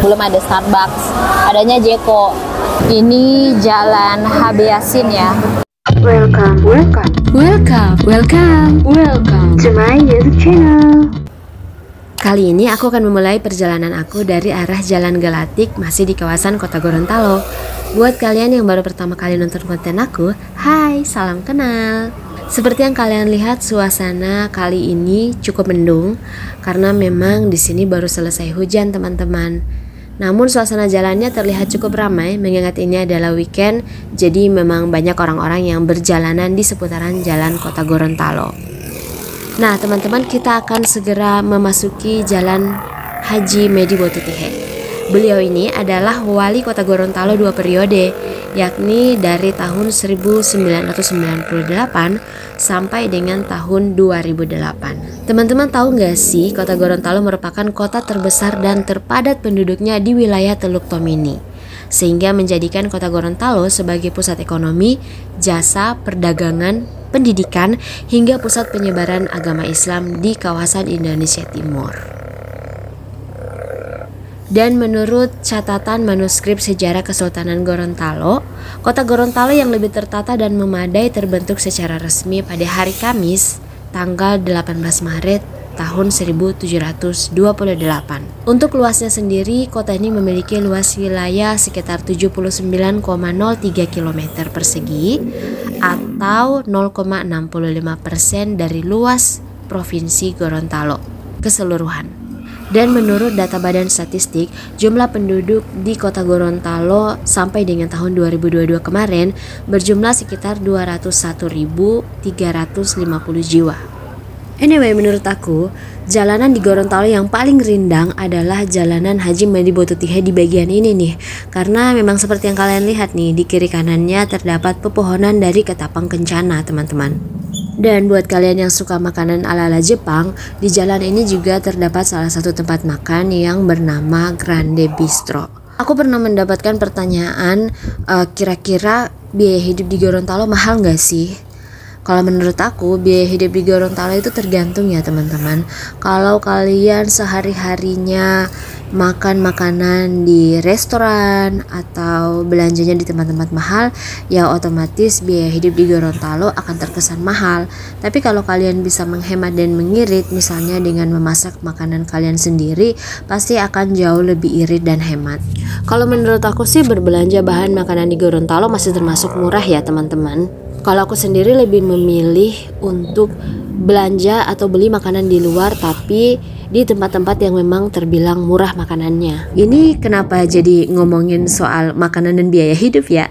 belum ada Starbucks, adanya Jeko. Ini Jalan HB Yasin ya. Welcome to my YouTube channel. Kali ini aku akan memulai perjalanan aku dari arah Jalan Galatik, masih di kawasan Kota Gorontalo. Buat kalian yang baru pertama kali nonton konten aku, hai, salam kenal. Seperti yang kalian lihat, suasana kali ini cukup mendung karena memang di sini baru selesai hujan, teman-teman. Namun suasana jalannya terlihat cukup ramai mengingat ini adalah weekend, jadi memang banyak orang-orang yang berjalanan di seputaran jalan Kota Gorontalo. Nah, teman-teman, kita akan segera memasuki Jalan Haji Medi Botutihe. Beliau ini adalah wali Kota Gorontalo 2 periode, yakni dari tahun 1998 sampai dengan tahun 2008. Teman-teman tahu nggak sih, Kota Gorontalo merupakan kota terbesar dan terpadat penduduknya di wilayah Teluk Tomini, sehingga menjadikan Kota Gorontalo sebagai pusat ekonomi, jasa, perdagangan, pendidikan, hingga pusat penyebaran agama Islam di kawasan Indonesia Timur. Dan menurut catatan manuskrip sejarah Kesultanan Gorontalo, Kota Gorontalo yang lebih tertata dan memadai terbentuk secara resmi pada hari Kamis, tanggal 18 Maret tahun 1728. Untuk luasnya sendiri, kota ini memiliki luas wilayah sekitar 79,03 km persegi atau 0,65% dari luas Provinsi Gorontalo keseluruhan. Dan menurut data Badan Statistik, jumlah penduduk di Kota Gorontalo sampai dengan tahun 2022 kemarin berjumlah sekitar 201.350 jiwa. Anyway, menurut aku, jalanan di Gorontalo yang paling rindang adalah Jalanan Haji Medi Botutihe di bagian ini nih. Karena memang seperti yang kalian lihat nih, di kiri kanannya terdapat pepohonan dari ketapang kencana, teman-teman. Dan buat kalian yang suka makanan ala-ala Jepang, di jalan ini juga terdapat salah satu tempat makan yang bernama Grande Bistro. Aku pernah mendapatkan pertanyaan, kira-kira biaya hidup di Gorontalo mahal nggak sih? Kalau menurut aku, biaya hidup di Gorontalo itu tergantung ya, teman-teman. Kalau kalian sehari-harinya makan makanan di restoran atau belanjanya di tempat-tempat mahal, ya otomatis biaya hidup di Gorontalo akan terkesan mahal. Tapi kalau kalian bisa menghemat dan mengirit, misalnya dengan memasak makanan kalian sendiri, pasti akan jauh lebih irit dan hemat. Kalau menurut aku sih, berbelanja bahan makanan di Gorontalo masih termasuk murah ya, teman-teman. Kalau aku sendiri lebih memilih untuk belanja atau beli makanan di luar, tapi di tempat-tempat yang memang terbilang murah makanannya. Ini kenapa jadi ngomongin soal makanan dan biaya hidup ya?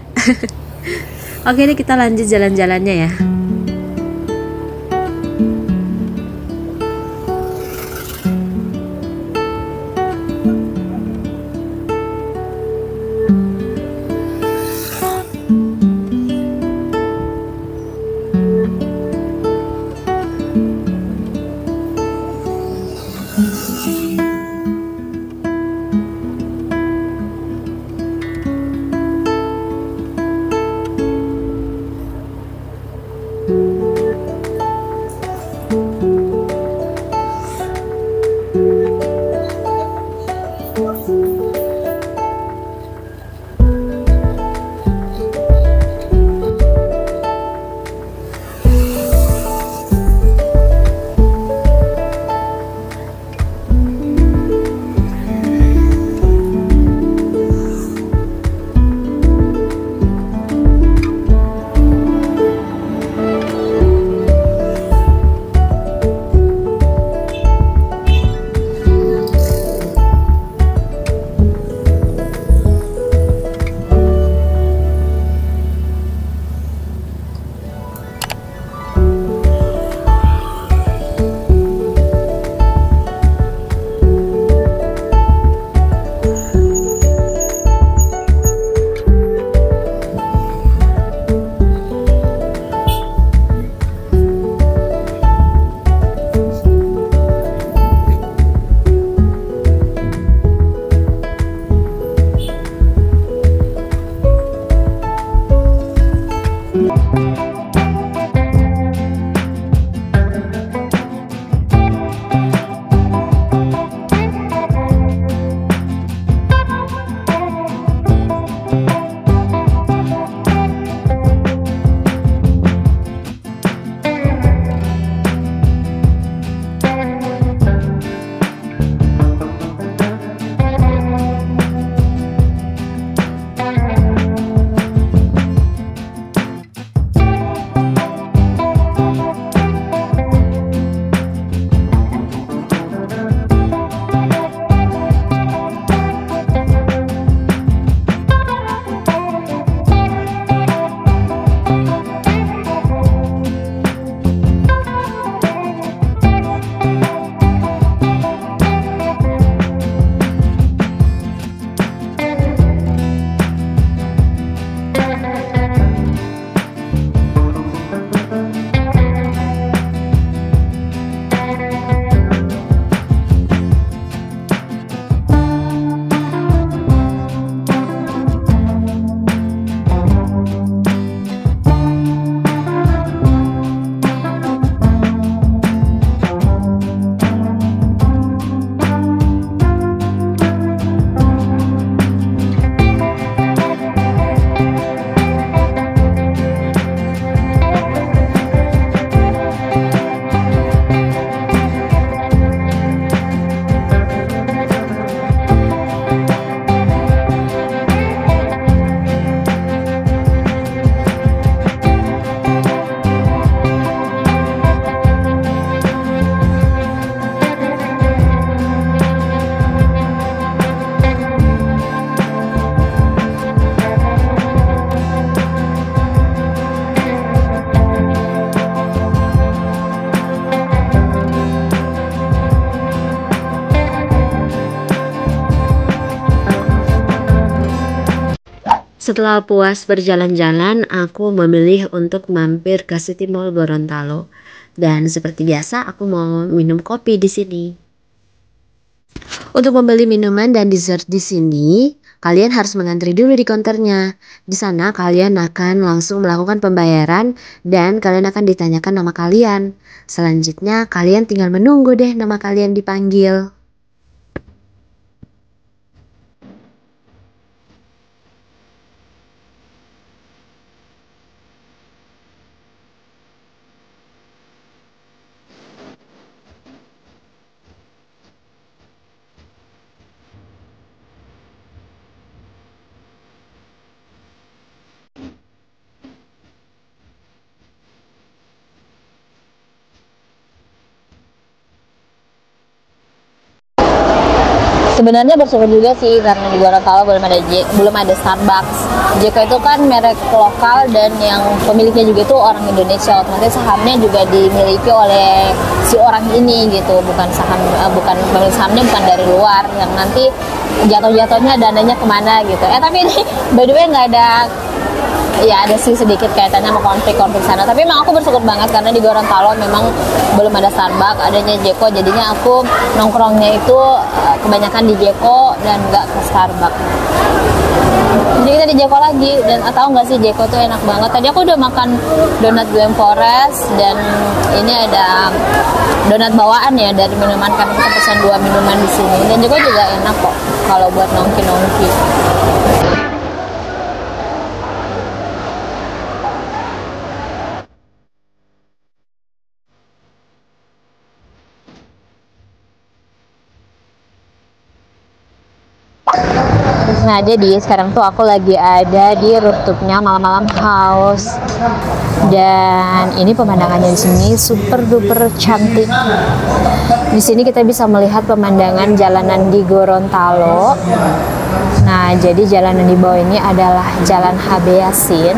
Oke deh, kita lanjut jalan-jalannya ya. Setelah puas berjalan-jalan, aku memilih untuk mampir ke City Mall Gorontalo. Dan seperti biasa, aku mau minum kopi di sini. Untuk membeli minuman dan dessert di sini, kalian harus mengantri dulu di counternya. Di sana kalian akan langsung melakukan pembayaran dan kalian akan ditanyakan nama kalian. Selanjutnya kalian tinggal menunggu deh nama kalian dipanggil. Sebenarnya bersyukur juga sih karena di Gorontalo belum ada Starbucks. Jeko itu kan merek lokal dan yang pemiliknya juga itu orang Indonesia, otomatis sahamnya juga dimiliki oleh si orang ini gitu, bukan pemilik sahamnya bukan dari luar yang nanti jatuh-jatuhnya dananya kemana gitu. Tapi ini by the way nggak ada, ya ada sih sedikit kaitannya sama konflik-konflik sana, tapi memang aku bersyukur banget karena di Gorontalo memang belum ada Starbucks, adanya Jeko, jadinya aku nongkrongnya itu kebanyakan di Jeko dan nggak ke Starbucks. Jadi kita di Jeko lagi, dan tahu nggak sih Jeko tuh enak banget. Tadi aku udah makan donat Glam Forest dan ini ada donat bawaan ya dari minuman, karena kita pesan 2 minuman di sini. Dan Jeko juga enak kok kalau buat nongki-nongki. Nah, jadi sekarang tuh aku lagi ada di rooftopnya Malam-Malam House, dan ini pemandangannya di sini super duper cantik. Di sini kita bisa melihat pemandangan jalanan di Gorontalo. Nah, jadi jalanan di bawah ini adalah Jalan HB Yasin.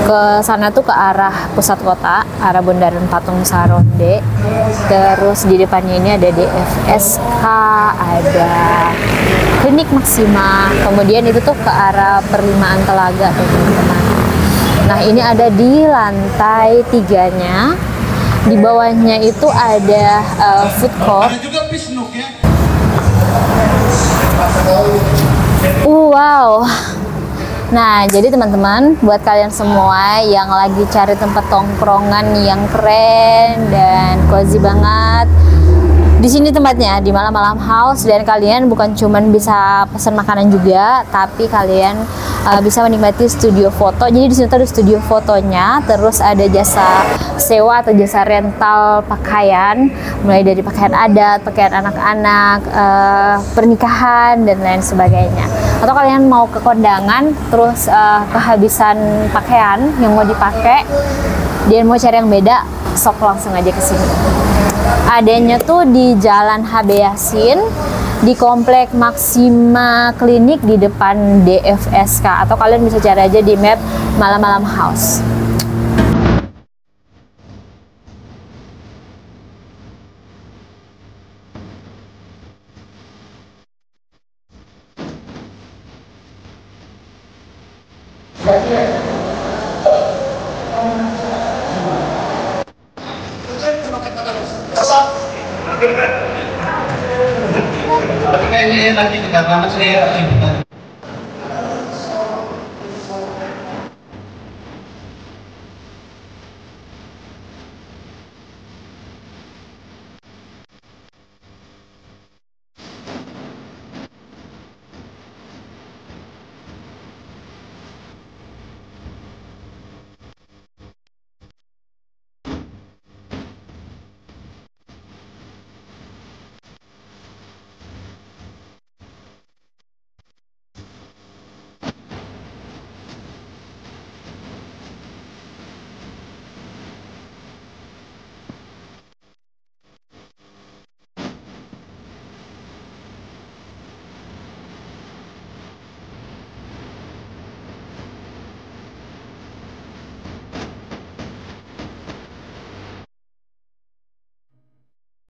Ke sana tuh ke arah pusat kota, arah Bundaran Patung Saronde. Terus di depannya ini ada DFSK, ada Klinik Maksima. Kemudian itu tuh ke arah Perlimaan Telaga tuh teman-teman. Nah, ini ada di lantai 3-nya. Di bawahnya itu ada food court. Ada juga Pisnuk ya. Wow. Nah, jadi teman-teman, buat kalian semua yang lagi cari tempat tongkrongan yang keren dan cozy banget, di sini tempatnya di Malam-Malam House, dan kalian bukan cuman bisa pesan makanan juga, tapi kalian bisa menikmati studio foto. Jadi di sini tuh ada studio fotonya, terus ada jasa sewa atau jasa rental pakaian, mulai dari pakaian adat, pakaian anak-anak, pernikahan dan lain sebagainya. Atau kalian mau ke kondangan, terus kehabisan pakaian yang mau dipakai, dan mau cari yang beda, sok langsung aja ke sini. Adanya tuh di Jalan HB Yasin, di Komplek Maksima Klinik di depan DFSK, atau kalian bisa cari aja di map Malam-Malam House. Tapi kayaknya enak ini karena saya